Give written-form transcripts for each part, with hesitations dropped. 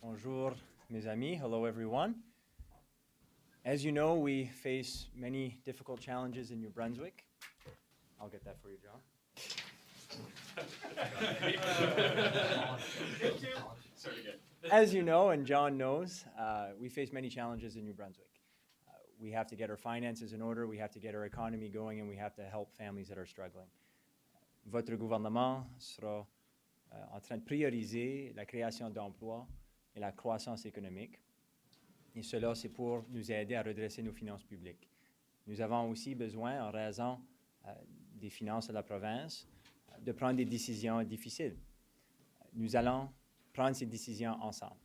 Bonjour, mes amis. Hello, everyone. As you know, we face many difficult challenges in New Brunswick. I'll get that for you, John. As you know, and John knows, we face many challenges in New Brunswick. We have to get our finances in order, we have to get our economy going, and we have to help families that are struggling. Votre gouvernement sera en train de prioriser la création d'emplois et la croissance économique. Et cela, c'est pour nous aider à redresser nos finances publiques. Nous avons aussi besoin, en raison des finances de la province, de prendre des décisions difficiles. Nous allons prendre ces décisions ensemble.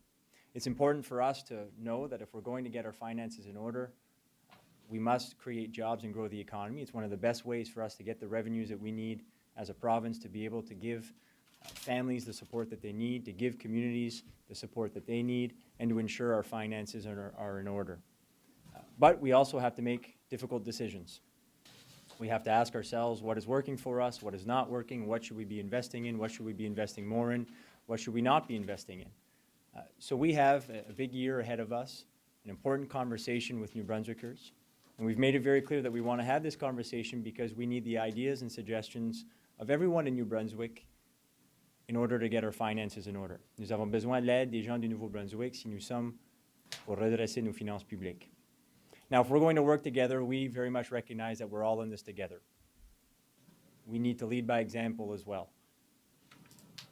It's important for us to know that if we're going to get our finances in order, we must create jobs and grow the economy. It's one of the best ways for us to get the revenues that we need as a province to be able to give families the support that they need, to give communities the support that they need, and to ensure our finances are in order. But we also have to make difficult decisions. We have to ask ourselves what is working for us, what is not working, what should we be investing in, what should we be investing more in, what should we not be investing in. So we have a big year ahead of us, an important conversation with New Brunswickers, and we've made it very clear that we want to have this conversation because we need the ideas and suggestions of everyone in New Brunswick in order to get our finances in order. Nous avons besoin de l'aide des gens du Nouveau-Brunswick si nous sommes pour redresser nos finances publiques. Now, if we're going to work together, we very much recognize that we're all in this together. We need to lead by example as well.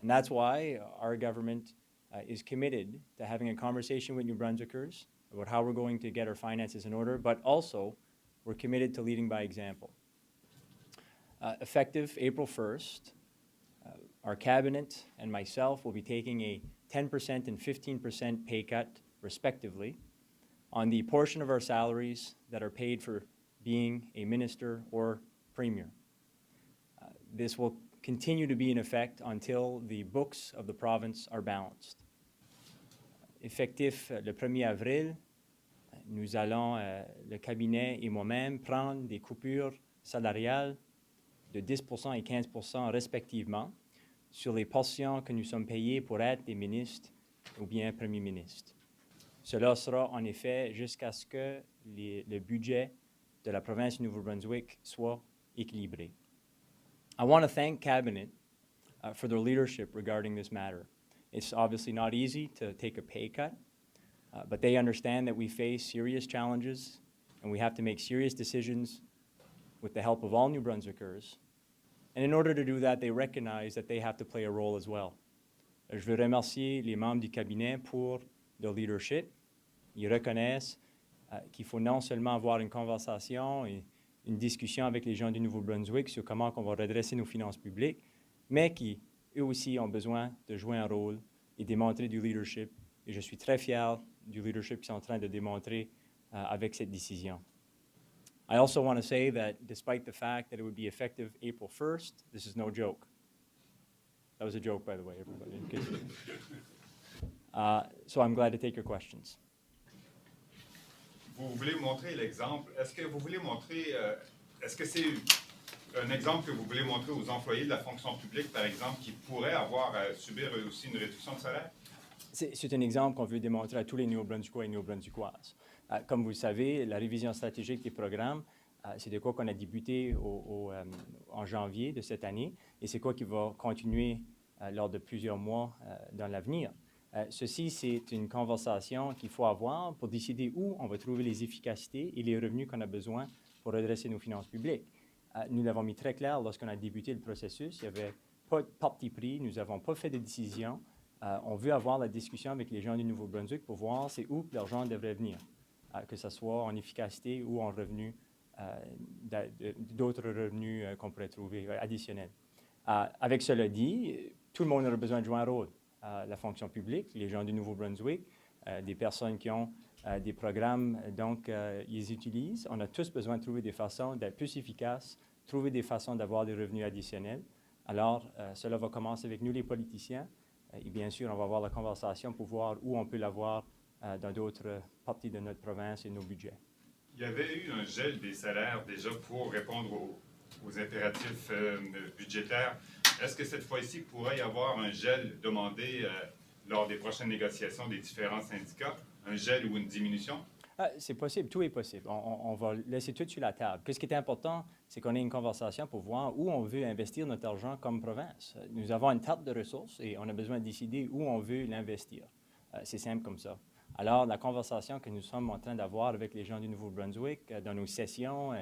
And that's why our government is committed to having a conversation with New Brunswickers about how we're going to get our finances in order, but also we're committed to leading by example. Effective April 1st, our cabinet and myself will be taking a 10% and 15% pay cut, respectively, on the portion of our salaries that are paid for being a minister or premier. This will continue to be in effect until the books of the province are balanced. Effectif le 1er avril, nous allons, le cabinet et moi-même, prendre des coupures salariales de 10% et 15% respectivement sur les portions que nous sommes payés pour être des ministres ou bien premiers ministres. Cela sera en effet jusqu'à ce que le budget de la province du Nouveau-Brunswick soit équilibré. I want to thank Cabinet for their leadership regarding this matter. It's obviously not easy to take a pay cut, but they understand that we face serious challenges and we have to make serious decisions with the help of all New Brunswickers. And in order to do that, they recognize that they have to play a role as well. Je veux remercier les membres du cabinet pour leur leadership. Ils reconnaissent qu'il faut non seulement avoir une conversation et une discussion avec les gens du Nouveau-Brunswick sur comment on va redresser nos finances publiques, mais qu'eux aussi ont besoin de jouer un rôle et démontrer du leadership. Et je suis très fier du leadership qu'ils sont en train de démontrer avec cette décision. I also want to say that despite the fact that it would be effective April 1st, this is no joke. That was a joke, by the way, everybody. So I'm glad to take your questions. Vous voulez montrer l'exemple. Est-ce que vous voulez montrer, est-ce que c'est un exemple que vous voulez montrer aux employés de la fonction publique, par exemple, qui pourraient avoir à subir aussi une réduction de salaire? C'est un exemple qu'on veut démontrer à tous les Néo-Brunswickois et Néo-Brunswickoises. Comme vous le savez, la révision stratégique des programmes, c'est de quoi qu'on a débuté en janvier de cette année, et c'est quoi qui va continuer lors de plusieurs mois dans l'avenir. Ceci, c'est une conversation qu'il faut avoir pour décider où on va trouver les efficacités et les revenus qu'on a besoin pour redresser nos finances publiques. Nous l'avons mis très clair lorsqu'on a débuté le processus. Il n'y avait pas de parti pris, nous n'avons pas fait de décision. On veut avoir la discussion avec les gens du Nouveau-Brunswick pour voir c'est où l'argent devrait venir, que ce soit en efficacité ou en revenus, d'autres revenus qu'on pourrait trouver additionnels. Avec cela dit, tout le monde aura besoin de jouer un rôle. La fonction publique, les gens du Nouveau-Brunswick, des personnes qui ont des programmes, donc ils utilisent. On a tous besoin de trouver des façons d'être plus efficaces, trouver des façons d'avoir des revenus additionnels. Alors, cela va commencer avec nous, les politiciens, et bien sûr, on va avoir la conversation pour voir où on peut l'avoir dans d'autres parties de notre province et nos budgets. Il y avait eu un gel des salaires déjà pour répondre aux impératifs budgétaires. Est-ce que cette fois-ci, il pourrait y avoir un gel demandé lors des prochaines négociations des différents syndicats, un gel ou une diminution? C'est possible, tout est possible. On va laisser tout sur la table. Ce qui est important, c'est qu'on ait une conversation pour voir où on veut investir notre argent comme province. Nous avons une table de ressources et on a besoin de décider où on veut l'investir. C'est simple comme ça. Alors, la conversation que nous sommes en train d'avoir avec les gens du Nouveau-Brunswick, dans nos sessions,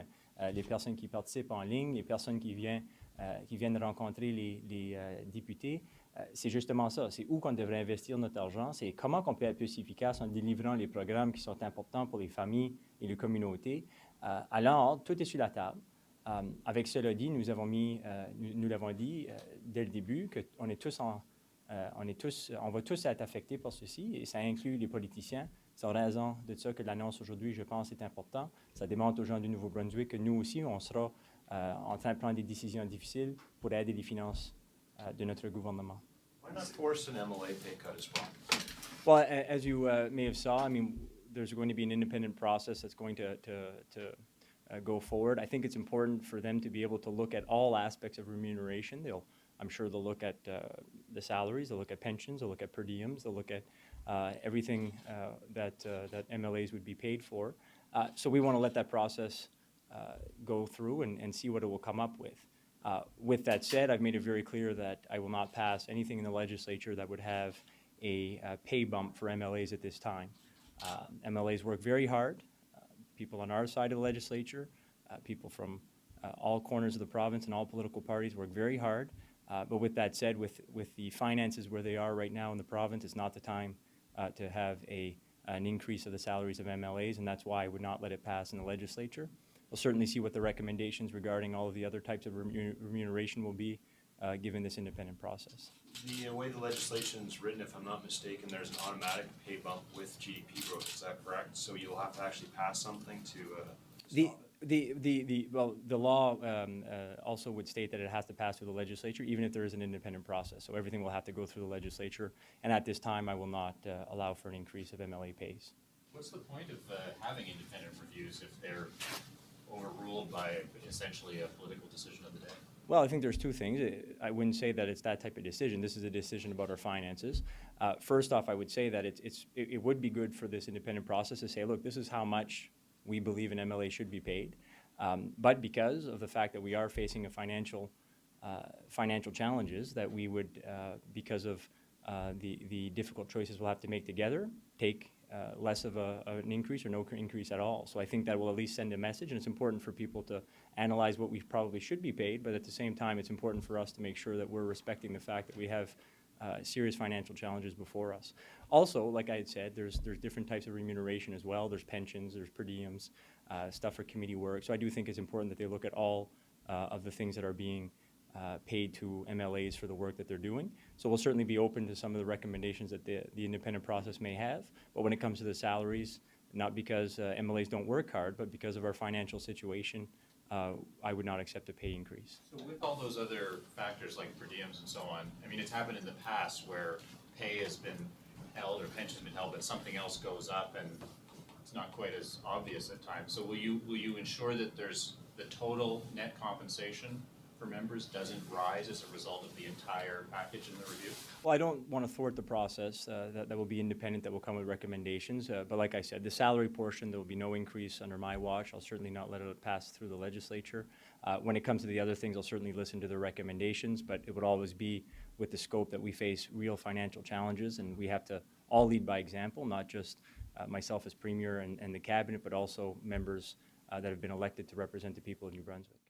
les personnes qui participent en ligne, les personnes qui viennent rencontrer les députés, c'est justement ça. C'est où qu'on devrait investir notre argent. C'est comment qu'on peut être plus efficace en délivrant les programmes qui sont importants pour les familles et les communautés. Alors, tout est sur la table. Avec cela dit, nous l'avons dit dès le début qu'on est tous on va tous être affectés par ceci, et ça inclut les politiciens. C'est en raison de ça que l'annonce aujourd'hui, je pense, est importante. Ça démontre aux gens du Nouveau-Brunswick que nous aussi, on sera en train de prendre des décisions difficiles pour aider les finances de notre gouvernement. Why not force an MLA pay cut as well? Well, as you may have saw, I mean, there's going to be an independent process that's going to go forward. I think it's important for them to be able to look at all aspects of remuneration. I'm sure they'll look at the salaries, they'll look at pensions, they'll look at per diems, they'll look at everything that MLAs would be paid for. So we want to let that process go through and see what it will come up with. With that said, I've made it very clear that I will not pass anything in the legislature that would have a pay bump for MLAs at this time. MLAs work very hard. People on our side of the legislature, people from all corners of the province and all political parties work very hard. But with that said, with the finances where they are right now in the province, it's not the time to have an increase of the salaries of MLAs, and that's why I would not let it pass in the legislature. We'll certainly see what the recommendations regarding all of the other types of remuneration will be given this independent process. The way the legislation is written, if I'm not mistaken, there's an automatic pay bump with GDP growth. Is that correct? So you'll have to actually pass something to stop it? Well, the law also would state that it has to pass through the legislature, even if there is an independent process. So everything will have to go through the legislature. And at this time, I will not allow for an increase of MLA pays. What's the point of having independent reviews if they're overruled by essentially a political decision of the day? Well, I think there's two things. I wouldn't say that it's that type of decision. This is a decision about our finances. First off, I would say that it would be good for this independent process to say, look, this is how much we believe an MLA should be paid. But because of the fact that we are facing a financial challenges, that we would, because of the difficult choices we'll have to make together, take less of an increase or no increase at all. So I think that will at least send a message, and it's important for people to analyze what we probably should be paid, but at the same time, it's important for us to make sure that we're respecting the fact that we have serious financial challenges before us. Also, like I had said, there's different types of remuneration as well. There's pensions, there's per diems, stuff for committee work. So I do think it's important that they look at all of the things that are being paid to MLAs for the work that they're doing. So we'll certainly be open to some of the recommendations that the independent process may have. But when it comes to the salaries, not because MLAs don't work hard, but because of our financial situation, I would not accept a pay increase. So with all those other factors like per diems and so on, I mean, it's happened in the past where pay has been held or pension's been held, but something else goes up and it's not quite as obvious at times. So will you ensure that there's the total net compensation for members doesn't rise as a result of the entire package in the review? Well, I don't want to thwart the process. That will be independent, that will come with recommendations. But like I said, the salary portion, there will be no increase under my watch. I'll certainly not let it pass through the legislature. When it comes to the other things, I'll certainly listen to the recommendations, but it would always be with the scope that we face real financial challenges, and we have to all lead by example, not just myself as Premier and the Cabinet, but also members that have been elected to represent the people of New Brunswick.